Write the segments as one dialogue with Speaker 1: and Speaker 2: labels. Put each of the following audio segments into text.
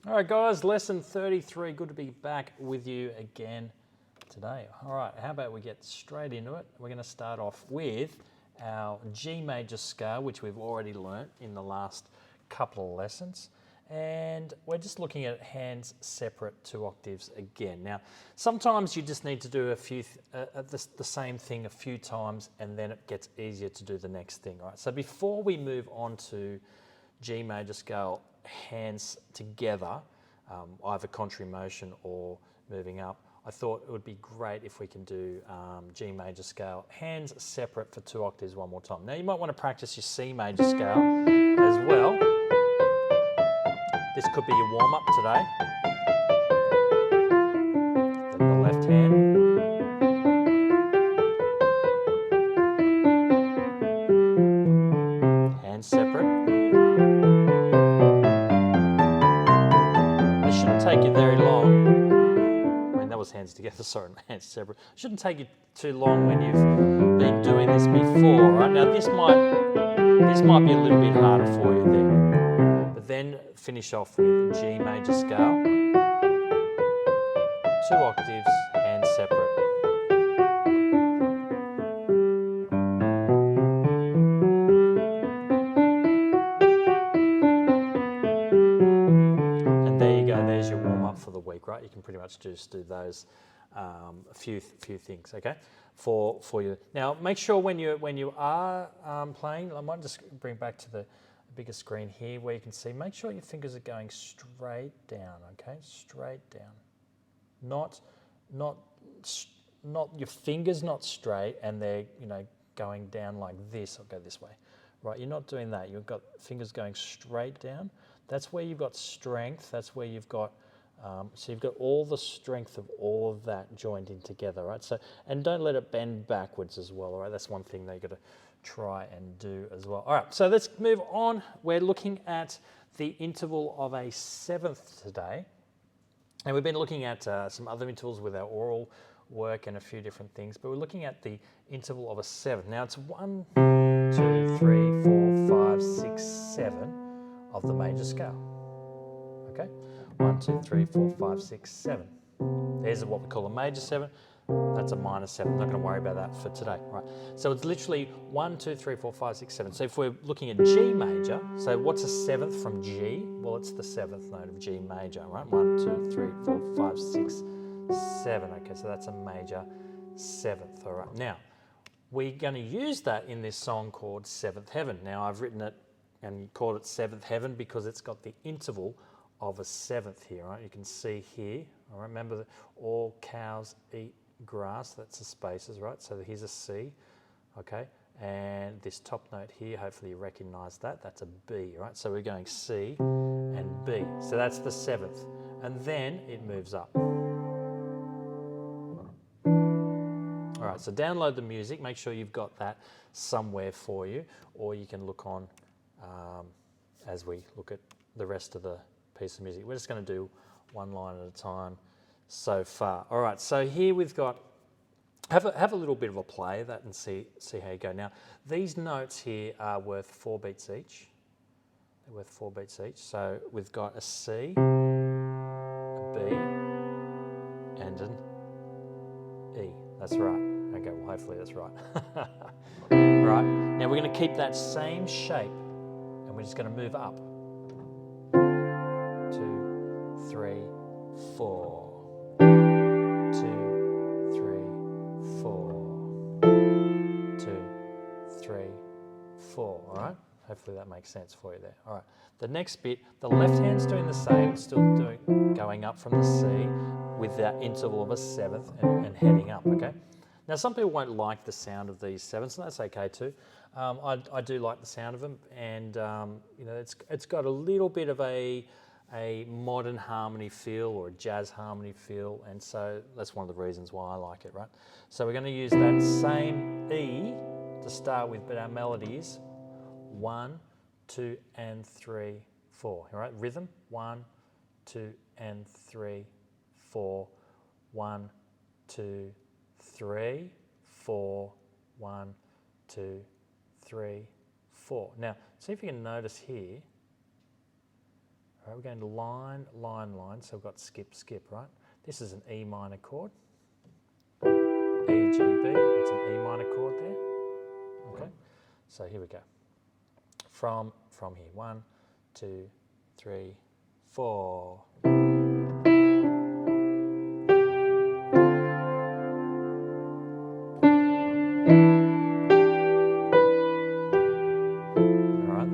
Speaker 1: All right, guys, lesson 33. Good to be back with you again today. All right, how about we get straight into it? We're going to start off with our G major scale, which we've already learnt in the last couple of lessons. And we're just looking at hands separate 2 octaves again. Now, sometimes you just need to do the same thing a few times, and then it gets easier to do the next thing. All right. So before we move on to G major scale hands together, either contrary motion or moving up, I thought it would be great if we can do G major scale hands separate for 2 octaves one more time. Now you might want to practice your C major scale as well. This could be your warm up today. The left hand. Hands separate. This shouldn't take you very long. I mean, that was hands together, sorry, hands separate. Shouldn't take you too long when you've been doing this before, right? Now this might be a little bit harder for you there. But then finish off with G major scale. 2 octaves, hands separate. There's your warm up for the week, right? You can pretty much just do those a few things, okay? For you. Now, make sure when you are playing, I might just bring back to the bigger screen here where you can see. Make sure your fingers are going straight down, okay? Straight down, not your fingers not straight and they're going down like this or go this way, right? You're not doing that. You've got fingers going straight down. That's where you've got strength. That's where you've got, so you've got all the strength of all of that joined in together, right? So, and don't let it bend backwards as well, all right? That's one thing that you've got to try and do as well. All right, so let's move on. We're looking at the interval of a 7th today. And we've been looking at some other intervals with our oral work and a few different things, but we're looking at the interval of a 7th. Now it's 1, 2, 3, 4, 5, 6, 7. Of the major scale. Okay? 1, 2, 3, 4, 5, 6, 7. There's what we call a major 7. That's a minor 7. I'm not going to worry about that for today. Right? So it's literally 1, 2, 3, 4, 5, 6, 7. So if we're looking at G major, so what's a 7th from G? Well, it's the 7th note of G major, right? 1, 2, 3, 4, 5, 6, 7. Okay, so that's a major 7th. All right. Now, we're going to use that in this song called 7th Heaven. Now, I've written it and called it 7th Heaven because it's got the interval of a 7th here, right? You can see here, all right, remember that all cows eat grass, that's the spaces, right? So here's a C, okay? And this top note here, hopefully you recognize that, that's a B, right? So we're going C and B. So that's the 7th. And then it moves up. All right, so download the music, make sure you've got that somewhere for you, or you can look on as we look at the rest of the piece of music. We're just going to do one line at a time so far. All right, so here we've got, have a little bit of a play of that and see how you go. Now, these notes here are worth 4 beats each. They're worth 4 beats each. So we've got a C, a B, and an E. That's right. Okay, well, hopefully that's right. Right, now we're going to keep that same shape. We're just going to move up. 2, 3, 4. 2, 3, 4. 2, 3, 4. All right? Hopefully that makes sense for you there. All right. The next bit, the left hand's doing the same, still going up from the C with that interval of a 7th and heading up, okay? Now, some people won't like the sound of these 7ths, and that's okay too. I do like the sound of them, and it's got a little bit of a modern harmony feel or a jazz harmony feel, and so that's one of the reasons why I like it, right? So we're going to use that same E to start with, but our melody is 1, 2, and 3, 4. All right, rhythm 1, 2, and 3, 4. 1, 2, 3, 4. 1, 2, 3, 4. Now, see if you can notice here, All right, we're going to line, line, line. So we've got skip, skip, right? This is an E minor chord. E, G, B. That's an E minor chord there. Okay. So here we go. From here. 1, 2, 3, 4.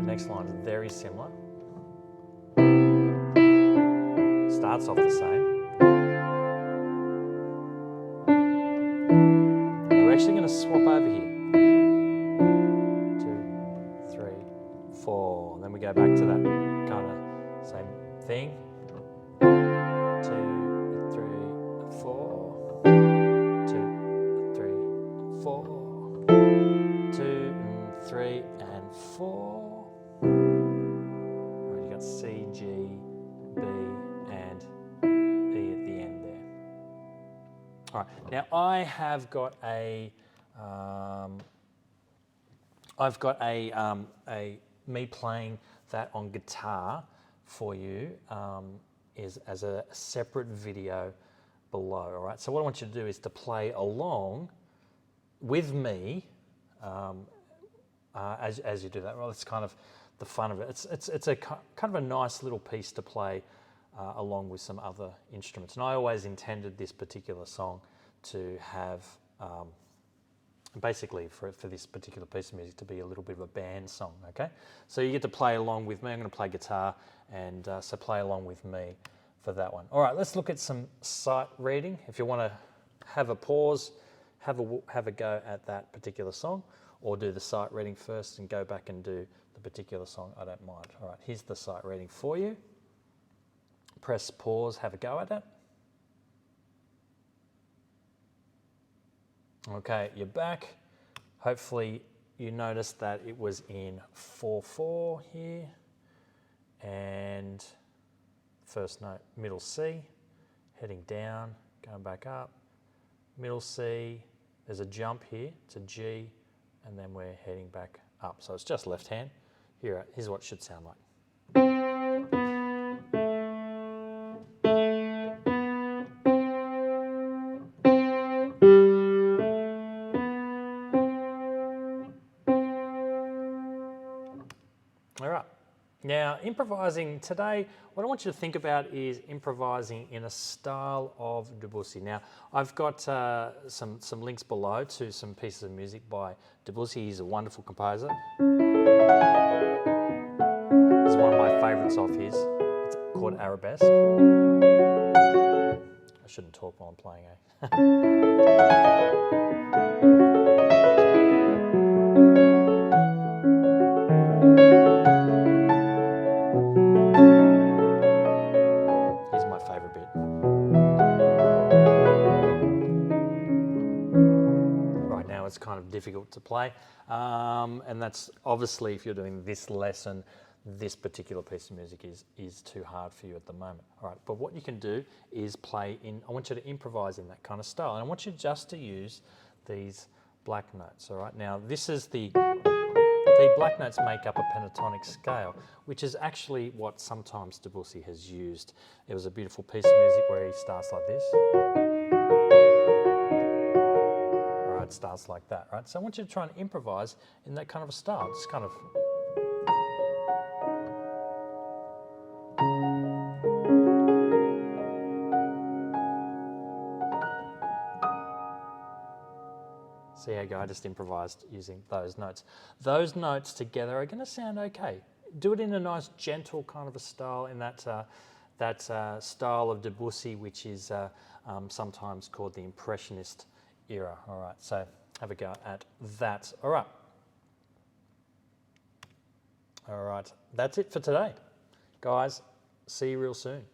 Speaker 1: Next line is very similar. Starts off the same. Now we're actually going to swap over here. 2, 3, 4. And then we go back to that kind of same thing. 2, 3, 4. 2, 3, 4. 2, 3, and 4. Right, you got C, G, B, and E at the end there. All right. Now I have got a, me playing that on guitar for you is as a separate video below. All right. So what I want you to do is to play along with me. As you do that, well, it's kind of the fun of it. It's a kind of a nice little piece to play along with some other instruments. And I always intended this particular song to have, basically for this particular piece of music, to be a little bit of a band song, okay? So you get to play along with me. I'm going to play guitar, and so play along with me for that one. All right, let's look at some sight reading. If you want to have a pause, have a go at that particular song, or do the sight reading first and go back and do the particular song, I don't mind. All right, here's the sight reading for you. Press pause, have a go at it. Okay, you're back. Hopefully you noticed that it was in 4/4 here, and first note, middle C, heading down, going back up, middle C, there's a jump here, it's a G, and then we're heading back up. So it's just left hand. Here's what it should sound like. All right. Now, improvising today, what I want you to think about is improvising in a style of Debussy. Now, I've got some links below to some pieces of music by Debussy. He's a wonderful composer. This is one of my favourites of his. It's called Arabesque. I shouldn't talk while I'm playing, eh? It's kind of difficult to play, and that's obviously, if you're doing this lesson, this particular piece of music is too hard for you at the moment. All right, but what you can do is play in, I want you to improvise in that kind of style, and I want you just to use these black notes. All right, now this is the black notes make up a pentatonic scale, which is actually what sometimes Debussy has used. It was a beautiful piece of music where he starts like this. It starts like that, right? So I want you to try and improvise in that kind of a style. Just kind of. See how I go? I just improvised using those notes. Those notes together are going to sound okay. Do it in a nice, gentle kind of a style, in that style of Debussy, which is sometimes called the Impressionist era. All right, so have a go at that. All right, that's it for today, guys. See you real soon.